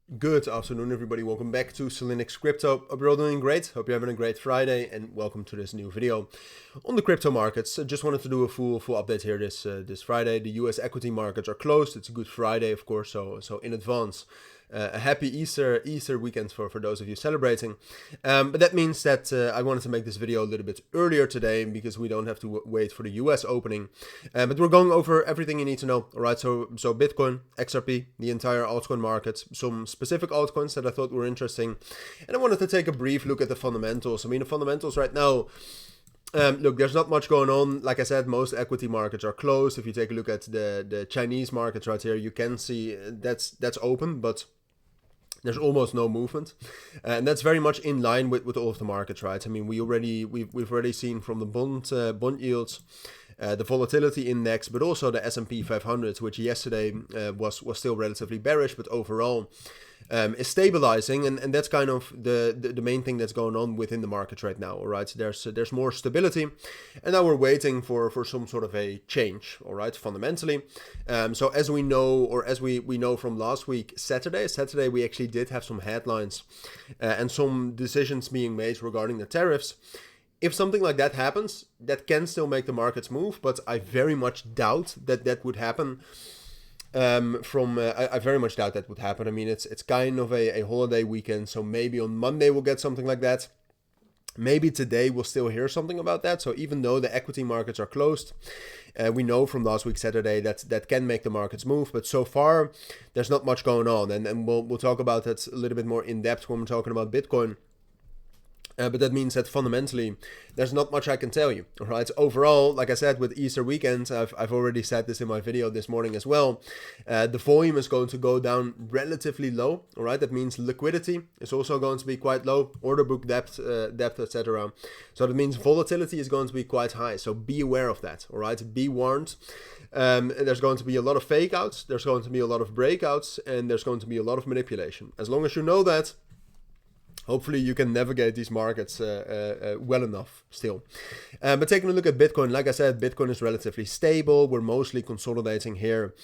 Good afternoon, everybody. Welcome back to Cilinix Crypto. Hope you're all doing great. Hope you're having a great Friday, and welcome to this new video on the crypto markets. I just wanted to do a full update here this Friday. The U.S. equity markets are closed. It's a good Friday, of course. So in advance, a happy Easter weekend for those of you celebrating. But that means that I wanted to make this video a little bit earlier today because we don't have to wait for the US opening. But we're going over everything you need to know. All right, so Bitcoin, XRP, the entire altcoin market, some specific altcoins that I thought were interesting. And I wanted to take a brief look at the fundamentals. I mean, the fundamentals right now, look, there's not much going on. Like I said, most equity markets are closed. If you take a look at the Chinese markets right here, you can see that's open, but there's almost no movement, and that's very much in line with all of the markets, right? I mean, we've already seen from the bond yields, the volatility index, but also the S&P 500, which yesterday was still relatively bearish, but overall is stabilizing, and that's kind of the main thing that's going on within the market right now. All right, there's more stability, and now we're waiting for some sort of a change. All right, fundamentally. So as we know, or as we know from last week, Saturday we actually did have some headlines and some decisions being made regarding the tariffs. If something like that happens, that can still make the markets move, but I very much doubt that would happen. I very much doubt that would happen. I mean, it's kind of a holiday weekend, so maybe on Monday we'll get something like that. Maybe today we'll still hear something about that. So even though the equity markets are closed, we know from last week Saturday that can make the markets move. But so far, there's not much going on, and we'll talk about that a little bit more in depth when we're talking about Bitcoin. But that means that fundamentally, there's not much I can tell you. All right. Overall, like I said, with Easter weekend, I've already said this in my video this morning as well. The volume is going to go down relatively low. All right. That means liquidity is also going to be quite low. Order book depth, etc. So that means volatility is going to be quite high. So be aware of that. All right. Be warned. There's going to be a lot of fake outs. There's going to be a lot of breakouts, and there's going to be a lot of manipulation. As long as you know that, hopefully you can navigate these markets well enough still. But taking a look at Bitcoin, like I said, Bitcoin is relatively stable. We're mostly consolidating here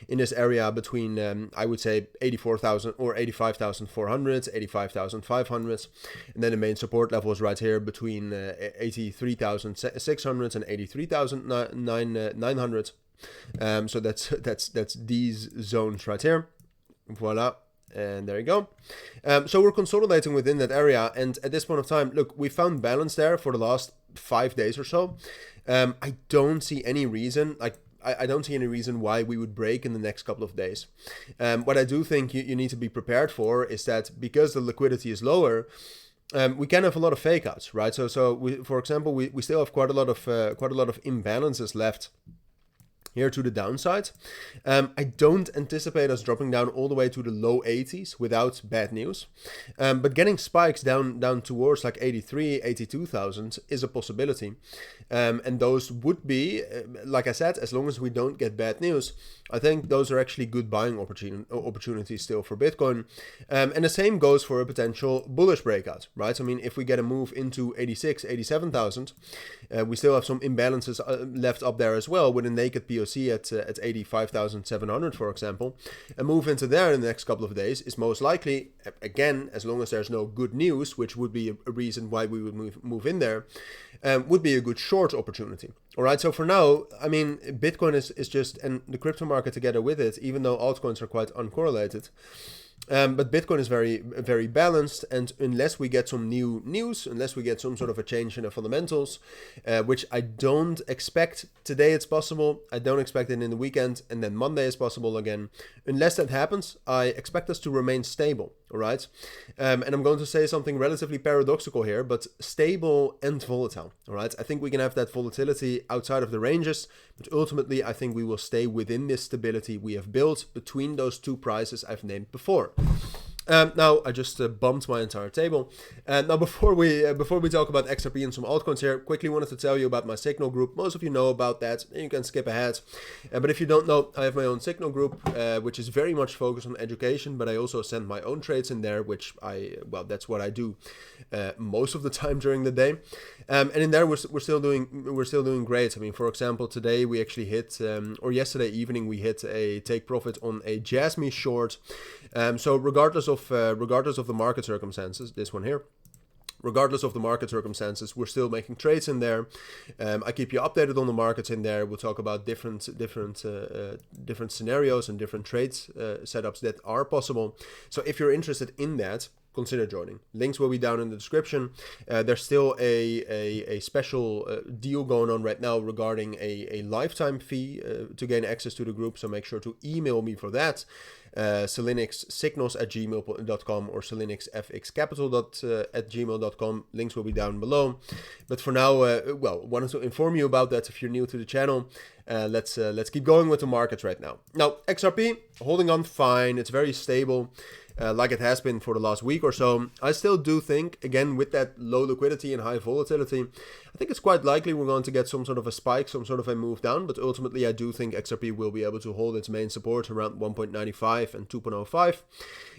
in this area between, I would say, 84,000 or 85,400, 85,500. And then the main support level is right here between 83,600 and 83,900. So that's these zones right here. Voila. And there you go. So we're consolidating within that area. And at this point of time, look, we found balance there for the last 5 days or so. I don't see any reason, I don't see any reason why we would break in the next couple of days. What I do think you need to be prepared for is that because the liquidity is lower, we can have a lot of fake outs, right? So we, for example, we still have quite a lot of imbalances left here to the downside. I don't anticipate us dropping down all the way to the low 80s without bad news. But getting spikes down towards like 83, 82,000 is a possibility. And those would be, like I said, as long as we don't get bad news, I think those are actually good buying opportunities still for Bitcoin. And the same goes for a potential bullish breakout, right? I mean, if we get a move into 86, 87,000, we still have some imbalances left up there as well with a naked POC at 85,700, for example. A move into there in the next couple of days is most likely, again, as long as there's no good news, which would be a reason why we would move in there, would be a good short opportunity. All right, so for now, I mean, Bitcoin is just, and the crypto market together with it, even though altcoins are quite uncorrelated. But Bitcoin is very, very balanced, and unless we get some new news, unless we get some sort of a change in the fundamentals, which I don't expect today, it's possible. I don't expect it in the weekend, and then Monday is possible again. Unless that happens, I expect us to remain stable. All right, and I'm going to say something relatively paradoxical here, but stable and volatile. All right, I think we can have that volatility outside of the ranges, but ultimately I think we will stay within this stability we have built between those two prices I've named before. Now I just bumped my entire table. Now before we talk about XRP and some altcoins here, quickly wanted to tell you about my Signal group. Most of you know about that, and you can skip ahead. But if you don't know, I have my own Signal group, which is very much focused on education. But I also send my own trades in there, which that's what I do most of the time during the day. And in there we're still doing great. I mean, for example, today we actually hit, or yesterday evening we hit a take profit on a Jasmine short. So regardless of regardless of the market circumstances, this one here, regardless of the market circumstances, we're still making trades in there. I keep you updated on the markets in there. We'll talk about different scenarios and different trades setups that are possible. So if you're interested in that, consider joining. Links will be down in the description. There's still a special deal going on right now regarding a lifetime fee to gain access to the group. So make sure to email me for that. cilinixsignals@gmail.com or cilinixfxcapital@gmail.com. Links will be down below. But for now, wanted to inform you about that if you're new to the channel. Let's keep going with the markets right now. Now, XRP holding on fine. It's very stable. Like it has been for the last week or so. I still do think, again, with that low liquidity and high volatility, I think it's quite likely we're going to get some sort of a spike, some sort of a move down. But ultimately, I do think XRP will be able to hold its main support around 1.95 and 2.05.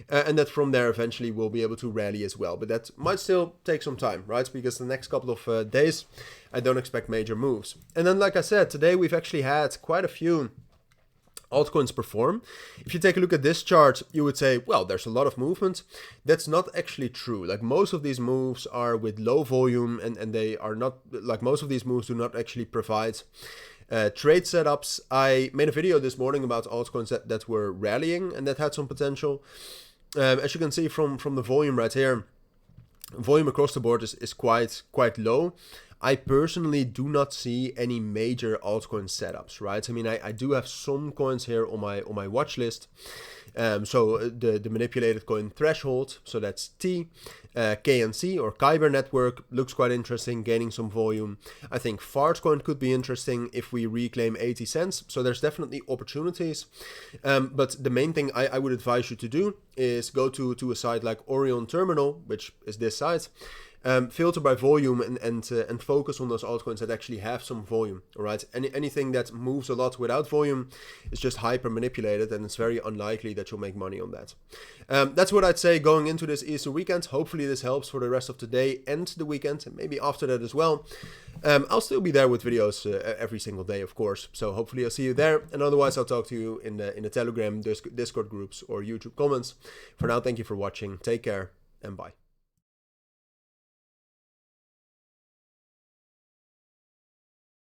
And that from there, eventually, we'll be able to rally as well. But that might still take some time, right? Because the next couple of days, I don't expect major moves. And then, like I said, today we've actually had quite a few altcoins perform. If you take a look at this chart, you would say, well, there's a lot of movement. That's not actually true. Like most of these moves are with low volume and they are not, like most of these moves do not actually provide trade setups. I made a video this morning about altcoins that were rallying and that had some potential. As you can see from the volume right here, volume across the board is quite low. I personally do not see any major altcoin setups, right? I mean, I do have some coins here on my watch list. So the manipulated coin threshold, so that's T, KNC or Kyber network looks quite interesting, gaining some volume. I think Fartcoin could be interesting if we reclaim 80 cents. So there's definitely opportunities. But the main thing I would advise you to do is go to a site like Orion Terminal, which is this site. Filter by volume and focus on those altcoins that actually have some volume. All right, anything that moves a lot without volume is just hyper manipulated, and it's very unlikely that you'll make money on that. That's what I'd say going into this Easter weekend. Hopefully this helps for the rest of today and the weekend, and maybe after that as well. I'll still be there with videos every single day, of course. So hopefully I'll see you there, and otherwise I'll talk to you in the Telegram, Discord groups, or YouTube comments. For now, thank you for watching. Take care and bye.